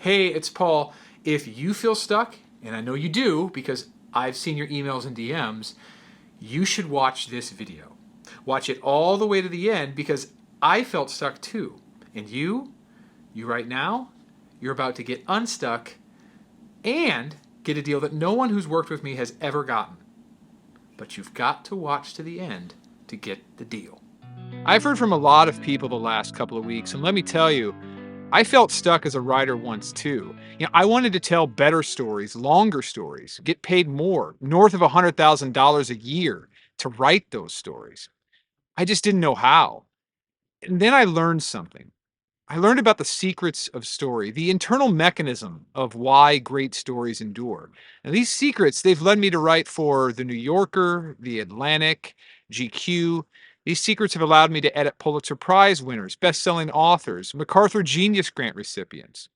Hey, it's Paul. If you feel stuck, and I know you do because I've seen your emails and DMs, you should watch this video. Watch it all the way to the end because I felt stuck too. And you right now, you're about to get unstuck and get a deal that no one who's worked with me has ever gotten. But you've got to watch to the end to get the deal. I've heard from a lot of people the last couple of weeks, and let me tell you, I felt stuck as a writer once too. I wanted to tell better stories, longer stories, get paid more, north of $100,000 a year to write those stories. I just didn't know how. And then I learned something. I learned about the secrets of story, the internal mechanism of why great stories endure. And these secrets, they've led me to write for The New Yorker, The Atlantic, GQ. These secrets have allowed me to edit Pulitzer Prize winners, best-selling authors, MacArthur Genius Grant recipients.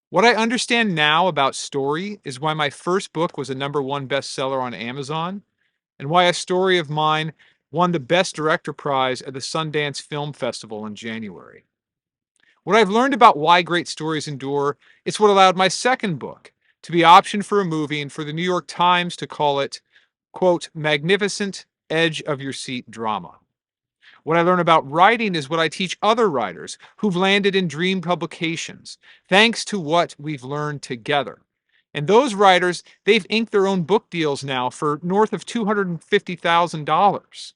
What I understand now about story is why my first book was a #1 bestseller on Amazon, and why a story of mine won the Best Director Prize at the Sundance Film Festival in January. What I've learned about why great stories endure is what allowed my second book to be optioned for a movie and for the New York Times to call it, quote, magnificent edge of your seat drama. What I learn about writing is what I teach other writers who've landed in dream publications, thanks to what we've learned together. And those writers, they've inked their own book deals now for north of $250,000.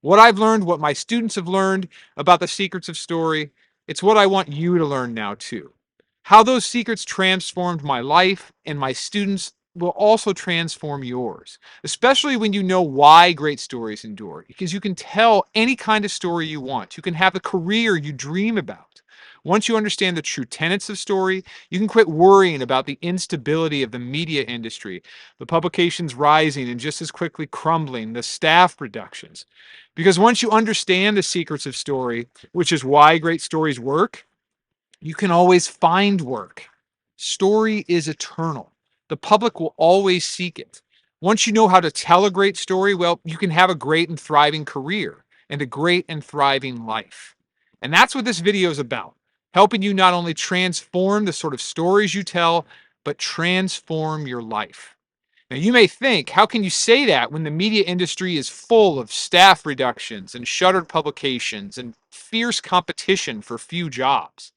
What I've learned, what my students have learned about the secrets of story, it's what I want you to learn now too. How those secrets transformed my life and my students will also transform yours, especially when you know why great stories endure, because you can tell any kind of story you want. You can have the career you dream about. Once you understand the true tenets of story, you can quit worrying about the instability of the media industry, the publications rising and just as quickly crumbling, the staff reductions. Because once you understand the secrets of story, which is why great stories work, you can always find work. Story is eternal. The public will always seek it. Once you know how to tell a great story, well, you can have a great and thriving career and a great and thriving life. And that's what this video is about, helping you not only transform the sort of stories you tell, but transform your life. Now, you may think, how can you say that when the media industry is full of staff reductions and shuttered publications and fierce competition for few jobs?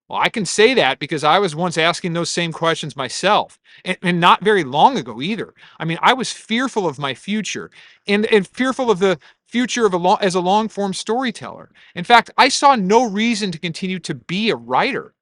Well, I can say that because I was once asking those same questions myself, and not very long ago either. I mean, I was fearful of my future and fearful of the future of as a long form storyteller. In fact, I saw no reason to continue to be a writer.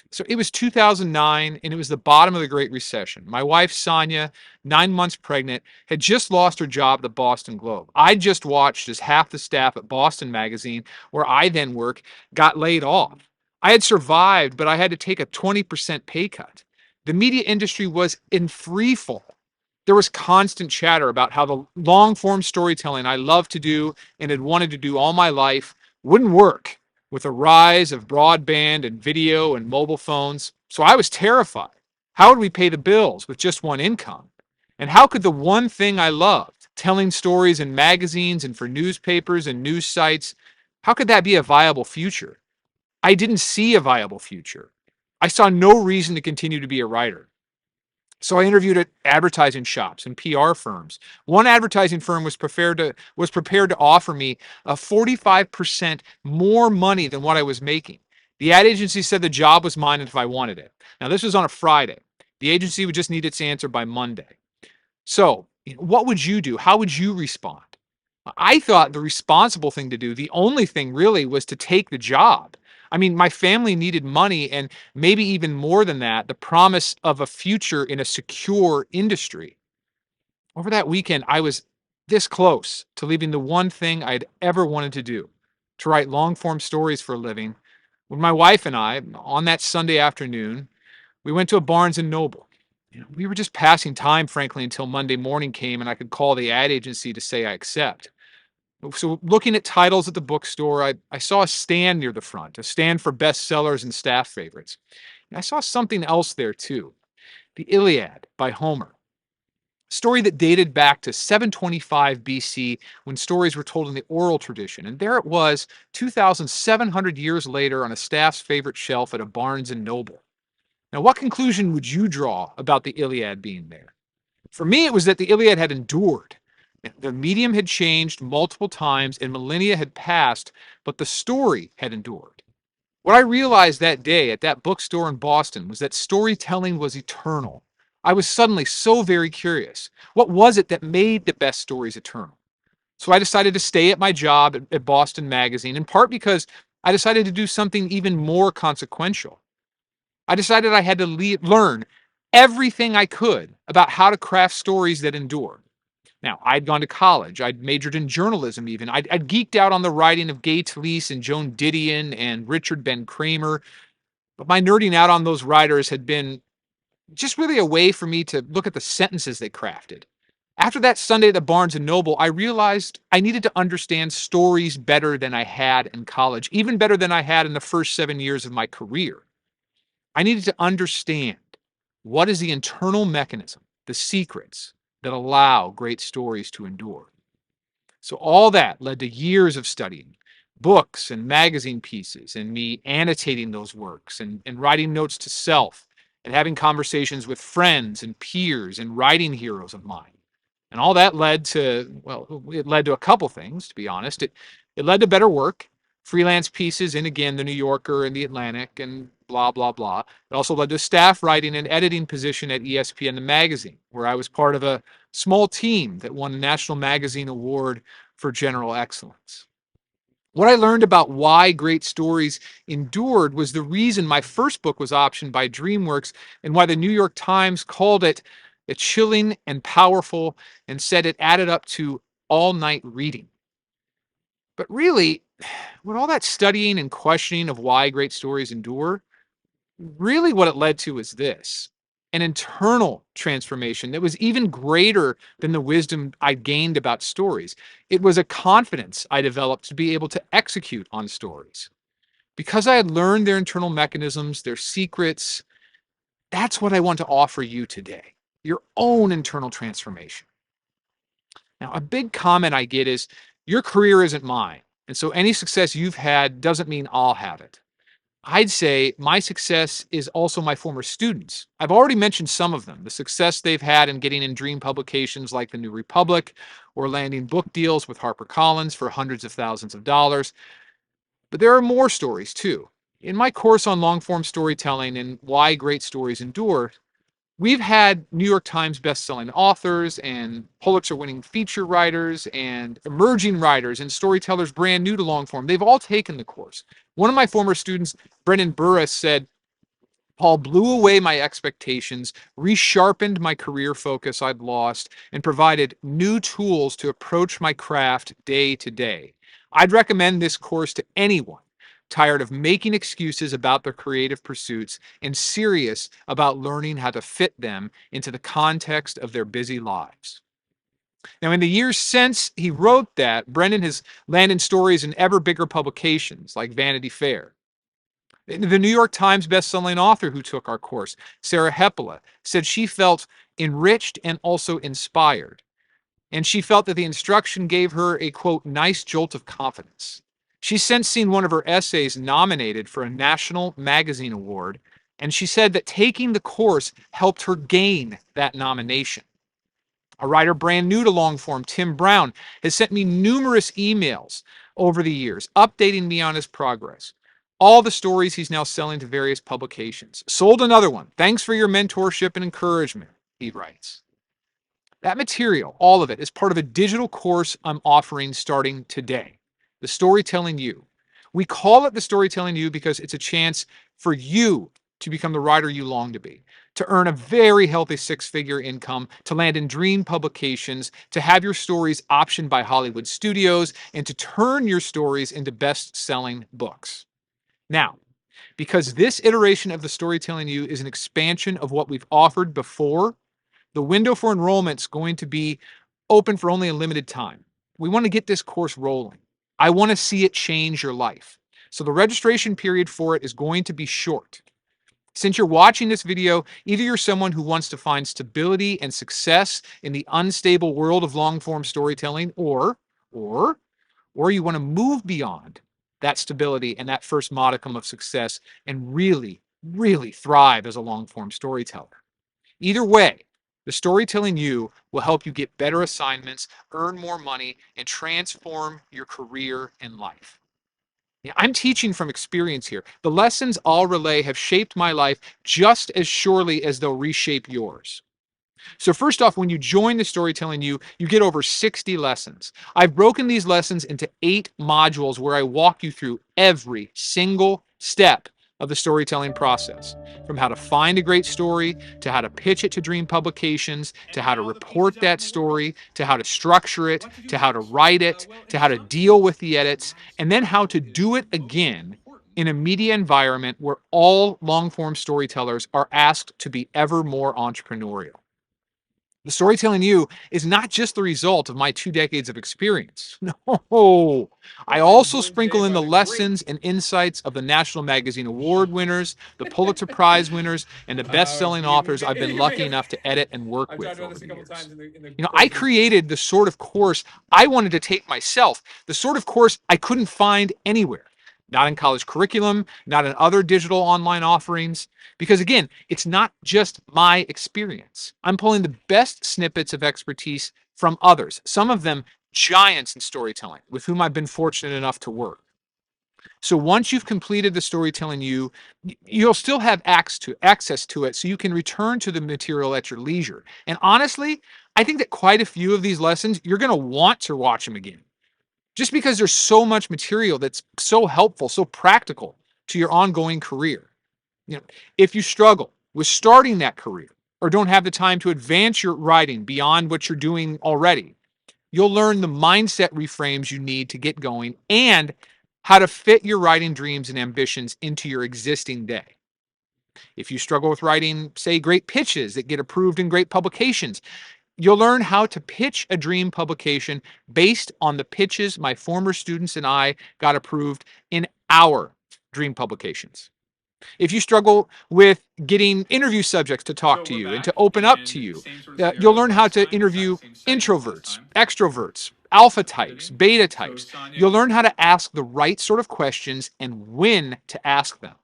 So it was 2009, and it was the bottom of the Great Recession. My wife, Sonia, 9 months pregnant, had just lost her job at the Boston Globe. I just watched as half the staff at Boston Magazine, where I then work, got laid off. I had survived, but I had to take a 20% pay cut. The media industry was in free fall. There was constant chatter about how the long form storytelling I loved to do and had wanted to do all my life wouldn't work with the rise of broadband and video and mobile phones. So I was terrified. How would we pay the bills with just one income? And how could the one thing I loved, telling stories in magazines and for newspapers and news sites, how could that be a viable future? I didn't see a viable future. I saw no reason to continue to be a writer. So I interviewed at advertising shops and PR firms. One advertising firm was prepared to offer me a 45% more money than what I was making. The ad agency said the job was mine if I wanted it. Now this was on a Friday. The agency would just need its answer by Monday. So, what would you do? How would you respond? I thought the responsible thing to do, the only thing really, was to take the job. I mean, my family needed money and maybe even more than that, the promise of a future in a secure industry. Over that weekend, I was this close to leaving the one thing I'd ever wanted to do, to write long form stories for a living. When my wife and I, on that Sunday afternoon, we went to a Barnes and Noble. We were just passing time, frankly, until Monday morning came and I could call the ad agency to say I accept. So looking at titles at the bookstore, I saw a stand near the front, a stand for bestsellers and staff favorites. And I saw something else there too. The Iliad by Homer. A story that dated back to 725 BC when stories were told in the oral tradition. And there it was, 2,700 years later on a staff's favorite shelf at a Barnes and Noble. Now, what conclusion would you draw about the Iliad being there? For me, it was that the Iliad had endured. The medium had changed multiple times and millennia had passed, but the story had endured. What I realized that day at that bookstore in Boston was that storytelling was eternal. I was suddenly so very curious. What was it that made the best stories eternal? So I decided to stay at my job at Boston Magazine, in part because I decided to do something even more consequential. I decided I had to learn everything I could about how to craft stories that endure. Now, I'd gone to college. I'd majored in journalism even. I'd geeked out on the writing of Gay Talese and Joan Didion and Richard Ben Kramer. But my nerding out on those writers had been just really a way for me to look at the sentences they crafted. After that Sunday at the Barnes & Noble, I realized I needed to understand stories better than I had in college, even better than I had in the first 7 years of my career. I needed to understand what is the internal mechanism, the secrets that allow great stories to endure. So all that led to years of studying books and magazine pieces and me annotating those works and writing notes to self and having conversations with friends and peers and writing heroes of mine. And all that led to, well, it led to a couple things, to be honest. It led to better work, freelance pieces in, again, the New Yorker and the Atlantic and blah, blah, blah. It also led to staff writing and editing position at ESPN, the magazine, where I was part of a small team that won a National Magazine Award for general excellence. What I learned about why great stories endured was the reason my first book was optioned by DreamWorks and why the New York Times called it chilling and powerful and said it added up to all night reading. But really, with all that studying and questioning of why great stories endure, really what it led to is this: an internal transformation that was even greater than the wisdom I gained about stories. It was a confidence I developed to be able to execute on stories. Because I had learned their internal mechanisms, their secrets, that's what I want to offer you today: your own internal transformation. Now, a big comment I get is, your career isn't mine. And so any success you've had doesn't mean I'll have it. I'd say my success is also my former students. I've already mentioned some of them, the success they've had in getting in dream publications like the New Republic or landing book deals with HarperCollins for hundreds of thousands of dollars. But there are more stories too. In my course on long form storytelling and why great stories endure, we've had New York Times bestselling authors and Pulitzer winning feature writers and emerging writers and storytellers brand new to long form. They've all taken the course. One of my former students, Brendan Burris, said, Paul blew away my expectations, resharpened my career focus I'd lost, and provided new tools to approach my craft day to day. I'd recommend this course to anyone tired of making excuses about their creative pursuits and serious about learning how to fit them into the context of their busy lives. Now, in the years since he wrote that, Brendan has landed stories in ever bigger publications like Vanity Fair. The New York Times bestselling author who took our course, Sarah Hepola, said she felt enriched and also inspired. And she felt that the instruction gave her a, quote, nice jolt of confidence. She's since seen one of her essays nominated for a National Magazine Award, and she said that taking the course helped her gain that nomination. A writer brand new to long form, Tim Brown, has sent me numerous emails over the years, updating me on his progress. All the stories he's now selling to various publications. Sold another one. Thanks for your mentorship and encouragement, he writes. That material, all of it, is part of a digital course I'm offering starting today, The Storytelling You. We call it The Storytelling You because it's a chance for you to become the writer you long to be, to earn a very healthy six-figure income, to land in dream publications, to have your stories optioned by Hollywood studios, and to turn your stories into best-selling books. Now, because this iteration of The Storytelling You is an expansion of what we've offered before, the window for enrollment is going to be open for only a limited time. We want to get this course rolling. I want to see it change your life. So the registration period for it is going to be short. Since you're watching this video, either you're someone who wants to find stability and success in the unstable world of long-form storytelling, or you want to move beyond that stability and that first modicum of success and really really thrive as a long form storyteller. Either way, the Storytelling You will help you get better assignments, earn more money, and transform your career and life. Yeah, I'm teaching from experience here. The lessons I'll relay have shaped my life just as surely as they'll reshape yours. So first off, when you join the Storytelling you get over 60 lessons. I've broken these lessons into 8 modules where I walk you through every single step of the storytelling process, from how to find a great story, to how to pitch it to dream publications, to how to report that story, to how to structure it, to how to write it, to how to deal with the edits, and then how to do it again in a media environment where all long form storytellers are asked to be ever more entrepreneurial. The Storytelling You is not just the result of my 2 decades of experience. No, I Well, I'm also joined today sprinkle in by the the great. lessons and insights of the National Magazine Award winners, the Pulitzer Prize winners, and the best-selling authors I've been You lucky may enough to edit and work I've talked with about over this a the couple years. times in the I courses. created the sort of course I wanted to take myself, the sort of course I couldn't find anywhere. Not in college curriculum, not in other digital online offerings. Because again, it's not just my experience. I'm pulling the best snippets of expertise from others, some of them giants in storytelling, with whom I've been fortunate enough to work. So once you've completed the Storytelling you'll still have access to it so you can return to the material at your leisure. And honestly, I think that quite a few of these lessons, you're going to want to watch them again. Just because there's so much material that's so helpful, so practical to your ongoing career. You know, if you struggle with starting that career or don't have the time to advance your writing beyond what you're doing already, you'll learn the mindset reframes you need to get going and how to fit your writing dreams and ambitions into your existing day. If you struggle with writing, say, great pitches that get approved in great publications, you'll learn how to pitch a dream publication based on the pitches my former students and I got approved in our dream publications. If you struggle with getting interview subjects to talk So to we're you and to back open up to in the you, same sort of you'll scenario as learn how last to time. interview Exact same setting as last introverts, time. extroverts, alpha types, Pivoting. beta So types. Sonia, You'll learn how to ask the right sort of questions and when to ask them.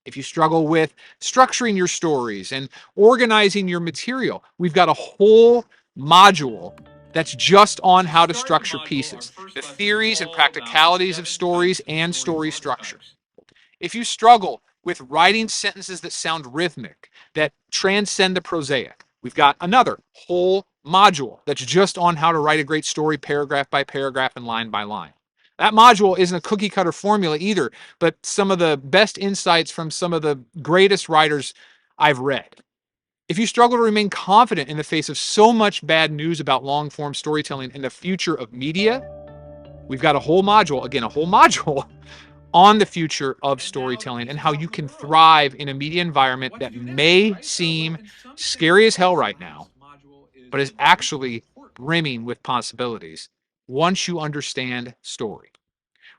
If you struggle with structuring your stories and organizing your material, we've got a whole module that's just on to how to start the structure module, our pieces, first the lesson is theories and all about the practicalities of 7 stories types of and story story structure. archetypes. If you struggle with writing sentences that sound rhythmic, that transcend the prosaic, we've got another whole module that's just on how to write a great story paragraph by paragraph and line by line. That module isn't a cookie cutter formula either, but some of the best insights from some of the greatest writers I've read. If you struggle to remain confident in the face of so much bad news about long form storytelling and the future of media, we've got a whole module, again, a whole module on the future of And now storytelling and here's how our you can proverb. thrive in a media environment What to that do next, may right? Well, seem in some scary sense, as hell this right now, last module is but is the most actually important. brimming with possibilities once you understand story.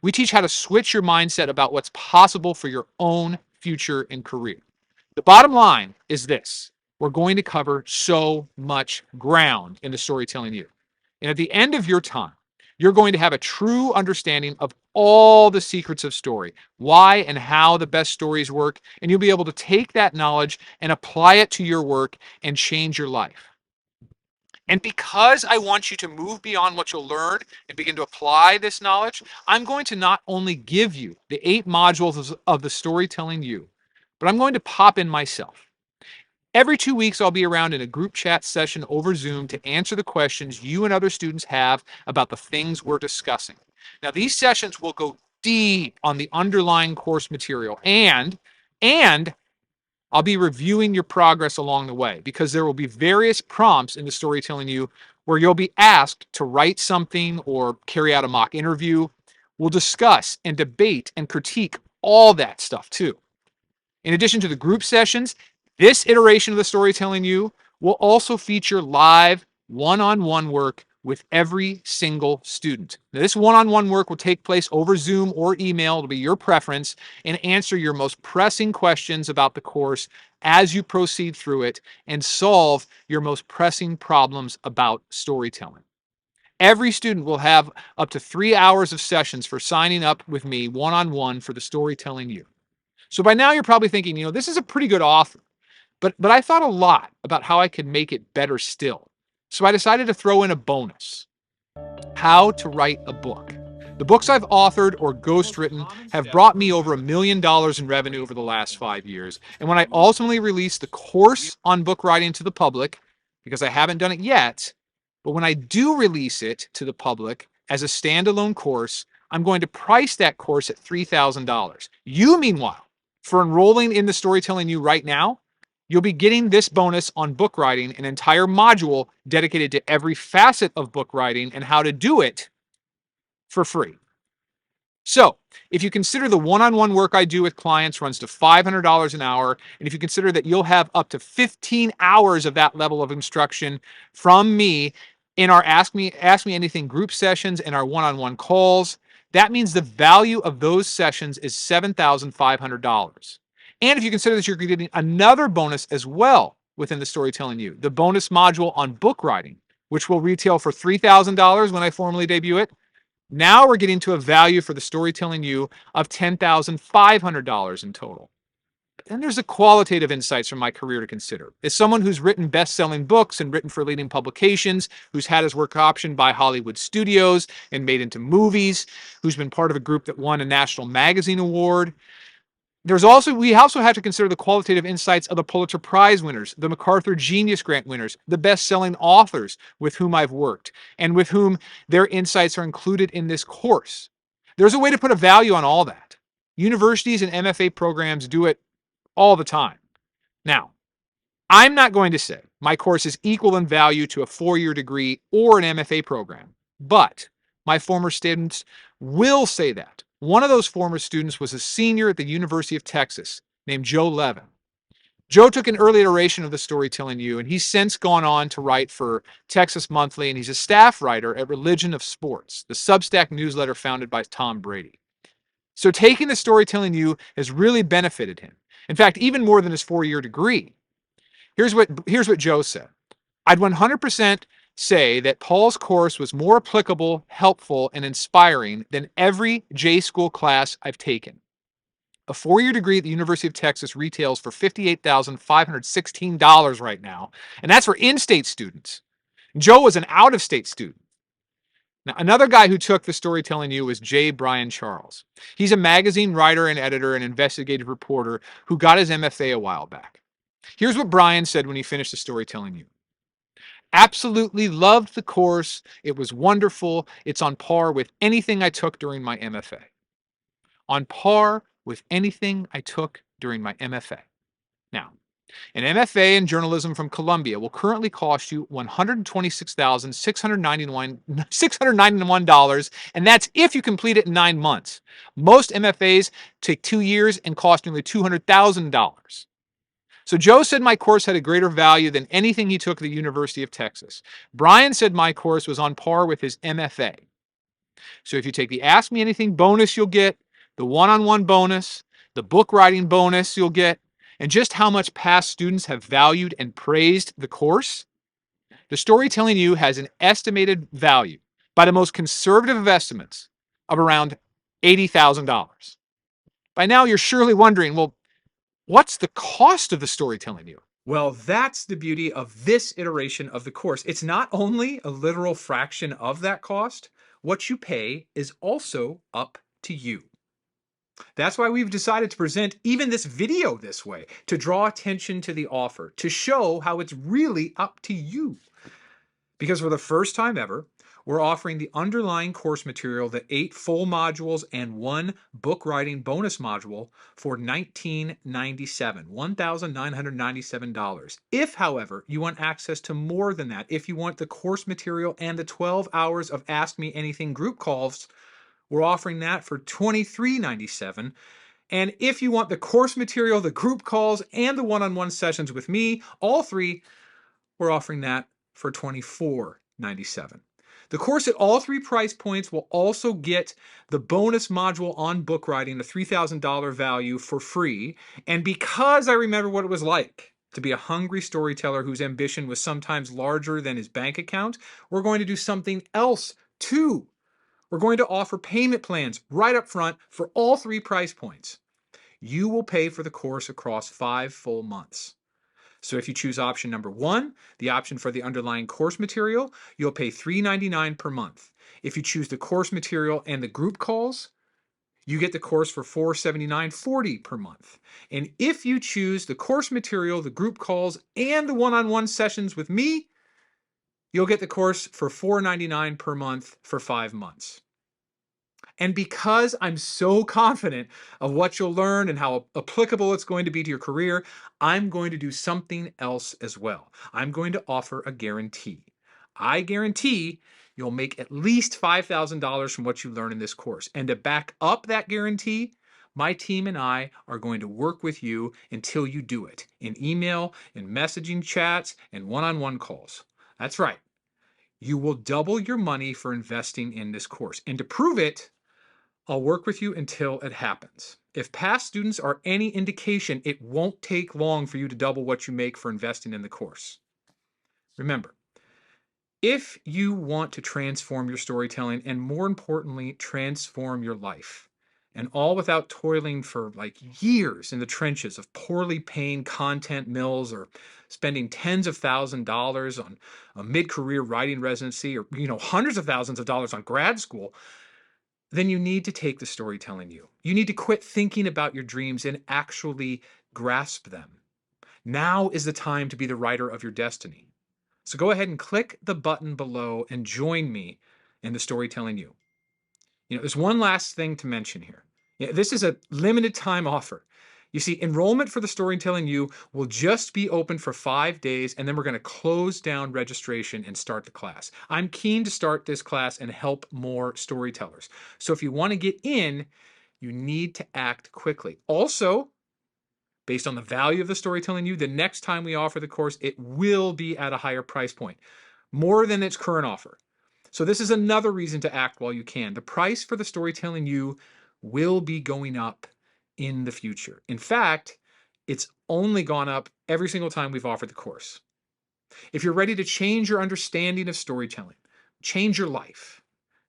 We teach how to switch your mindset about what's possible for your own future and career. The bottom line is this: we're going to cover so much ground in the Storytelling You. And at the end of your time, you're going to have a true understanding of all the secrets of story, why and how the best stories work, and you'll be able to take that knowledge and apply it to your work and change your life. And because I want you to move beyond what you'll learn and begin to apply this knowledge, I'm going to not only give you the 8 modules of the Storytelling You, but I'm going to pop in myself. Every 2 weeks, I'll be around in a group chat session over Zoom to answer the questions you and other students have about the things we're discussing. Now, these sessions will go deep on the underlying course material and I'll be reviewing your progress along the way because there will be various prompts in the Storytelling You where you'll be asked to write something or carry out a mock interview. We'll discuss and debate and critique all that stuff too. In addition to the group sessions, this iteration of the Storytelling You will also feature live one-on-one work with every single student. Now, this one-on-one work will take place over Zoom or email, it'll be your preference, and answer your most pressing questions about the course as you proceed through it and solve your most pressing problems about storytelling. Every student will have up to 3 hours of sessions for signing up with me one-on-one for the Storytelling You. So by now you're probably thinking, this is a pretty good offer, but I thought a lot about how I could make it better still. So I decided to throw in a bonus: how to write a book. The books I've authored or ghostwritten have brought me over $1 million in revenue over the last 5 years. And when I ultimately release the course on book writing to the public, because I haven't done it yet, but when I do release it to the public as a standalone course, I'm going to price that course at $3,000. You, meanwhile, for enrolling in the Storytelling U right now, you'll be getting this bonus on book writing, an entire module dedicated to every facet of book writing and how to do it for free. So, if you consider the one-on-one work I do with clients runs to $500 an hour, and if you consider that you'll have up to 15 hours of that level of instruction from me in our Ask Me Anything group sessions and our one-on-one calls, that means the value of those sessions is $7,500. And if you consider that you're getting another bonus as well within the Storytelling U, the bonus module on book writing, which will retail for $3,000 when I formally debut it, now we're getting to a value for the Storytelling U of $10,500 in total. And there's the qualitative insights from my career to consider. As someone who's written best-selling books and written for leading publications, who's had his work optioned by Hollywood studios and made into movies, who's been part of a group that won a national magazine award, we also have to consider the qualitative insights of the Pulitzer Prize winners, the MacArthur Genius Grant winners, the best-selling authors with whom I've worked, and with whom their insights are included in this course. There's a way to put a value on all that. Universities and MFA programs do it all the time. Now, I'm not going to say my course is equal in value to a 4-year degree or an MFA program, but my former students will say that. One of those former students was a senior at the University of Texas named Joe Levin. Joe took an early iteration of the Storytelling U, and he's since gone on to write for Texas Monthly, and he's a staff writer at Religion of Sports, the Substack newsletter founded by Tom Brady. So taking the Storytelling U has really benefited him. In fact, even more than his 4-year degree. Here's what Joe said. I'd 100% say that Paul's course was more applicable, helpful, and inspiring than every J-School class I've taken. A 4-year degree at the University of Texas retails for $58,516 right now, and that's for in-state students. Joe was an out-of-state student. Now, another guy who took the Storytelling U was J. Brian Charles. He's a magazine writer and editor and investigative reporter who got his MFA a while back. Here's what Brian said when he finished the Storytelling U. Absolutely loved the course. It was wonderful. It's on par with anything I took during my MFA. On par with anything I took during my MFA. Now, an MFA in journalism from Columbia will currently cost you $126,691, and that's if you complete it in 9 months. Most MFAs take 2 years and cost nearly $200,000. So Joe said my course had a greater value than anything he took at the University of Texas. Brian said my course was on par with his MFA. So if you take the Ask Me Anything bonus you'll get, the one-on-one bonus, the book writing bonus you'll get, and just how much past students have valued and praised the course, the Storytelling U has an estimated value, by the most conservative of estimates, of around $80,000. By now you're surely wondering, well, what's the cost of the Storytelling U? Well, that's the beauty of this iteration of the course. It's not only a literal fraction of that cost, what you pay is also up to you. That's why we've decided to present even this video this way, to draw attention to the offer, to show how it's really up to you. Because for the first time ever, we're offering the underlying course material, the 8 full modules and 1 book writing bonus module for $1,997. If, however, you want access to more than that, if you want the course material and the 12 hours of Ask Me Anything group calls, we're offering that for $23.97. And if you want the course material, the group calls, and the one-on-one sessions with me, all 3, we're offering that for $24.97. The course at all 3 price points will also get the bonus module on book writing, the $3,000 value, for free. And because I remember what it was like to be a hungry storyteller whose ambition was sometimes larger than his bank account, we're going to do something else too. We're going to offer payment plans right up front for all 3 price points. you will pay for the course across 5 full months. So if you choose option number 1, the option for the underlying course material, you'll pay $3.99 per month. If you choose the course material and the group calls, you get the course for $479.40 per month. And if you choose the course material, the group calls, and the one-on-one sessions with me, you'll get the course for $4.99 per month for 5 months. And because I'm so confident of what you'll learn and how applicable it's going to be to your career, I'm going to do something else as well. I'm going to offer a guarantee. I guarantee you'll make at least $5,000 from what you learn in this course. And to back up that guarantee, my team and I are going to work with you until you do it in email, in messaging chats, and one-on-one calls. That's right. You will double your money for investing in this course. And to prove it, I'll work with you until it happens. If past students are any indication, it won't take long for you to double what you make for investing in the course. Remember, if you want to transform your storytelling and more importantly, transform your life, and all without toiling for like years in the trenches of poorly paying content mills or spending tens of thousands of dollars on a mid-career writing residency or hundreds of thousands of dollars on grad school, then you need to take the storytelling you. You need to quit thinking about your dreams and actually grasp them. Now is the time to be the writer of your destiny. So go ahead and click the button below and join me in the storytelling you. There's one last thing to mention here. This is a limited time offer. You see, enrollment for the Storytelling You will just be open for 5 days, and then we're going to close down registration and start the class. I'm keen to start this class and help more storytellers. So if you want to get in, you need to act quickly. Also, based on the value of the Storytelling You, the next time we offer the course, it will be at a higher price point, more than its current offer. So this is another reason to act while you can. The price for the Storytelling You will be going up in the future. In fact, it's only gone up every single time we've offered the course. If you're ready to change your understanding of storytelling, change your life,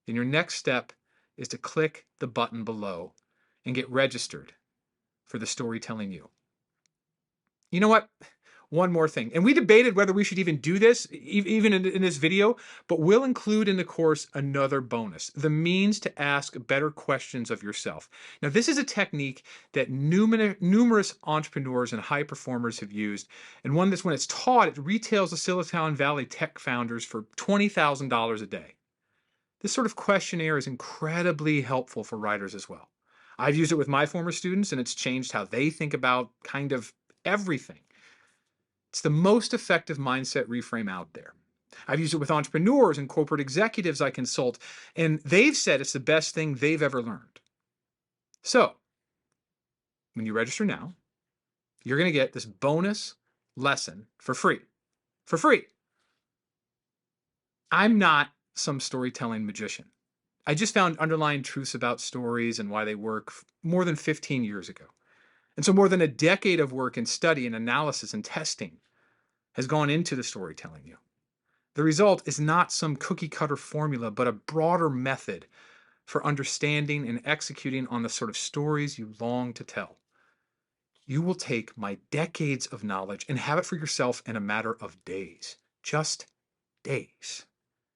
then your next step is to click the button below and get registered for the Storytelling You. You know what? One more thing. And we debated whether we should even do this, even in this video, but we'll include in the course another bonus, the means to ask better questions of yourself. Now, this is a technique that numerous entrepreneurs and high performers have used, and one that's, when it's taught, it retails the Silicon Valley tech founders for $20,000 a day. This sort of questionnaire is incredibly helpful for writers as well. I've used it with my former students, and it's changed how they think about kind of everything. It's the most effective mindset reframe out there. I've used it with entrepreneurs and corporate executives I consult, and they've said it's the best thing they've ever learned. So, when you register now, you're going to get this bonus lesson for free. For free. I'm not some storytelling magician. I just found underlying truths about stories and why they work more than 15 years ago. And so more than a decade of work and study and analysis and testing has gone into the Storytelling You. The result is not some cookie-cutter formula, but a broader method for understanding and executing on the sort of stories you long to tell. You will take my decades of knowledge and have it for yourself in a matter of days. Just days.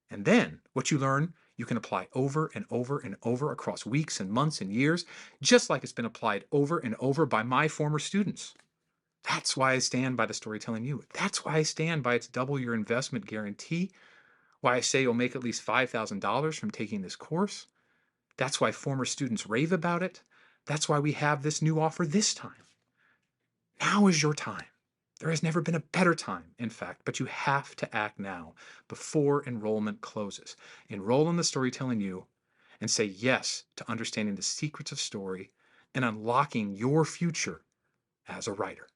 And then what you learn, you can apply over and over and over across weeks and months and years, just like it's been applied over and over by my former students. That's why I stand by the Storytelling You. That's why I stand by its double your investment guarantee. Why I say you'll make at least $5,000 from taking this course. That's why former students rave about it. That's why we have this new offer this time. Now is your time. There has never been a better time, in fact, but you have to act now before enrollment closes. Enroll in the Storytelling You and say yes to understanding the secrets of story and unlocking your future as a writer.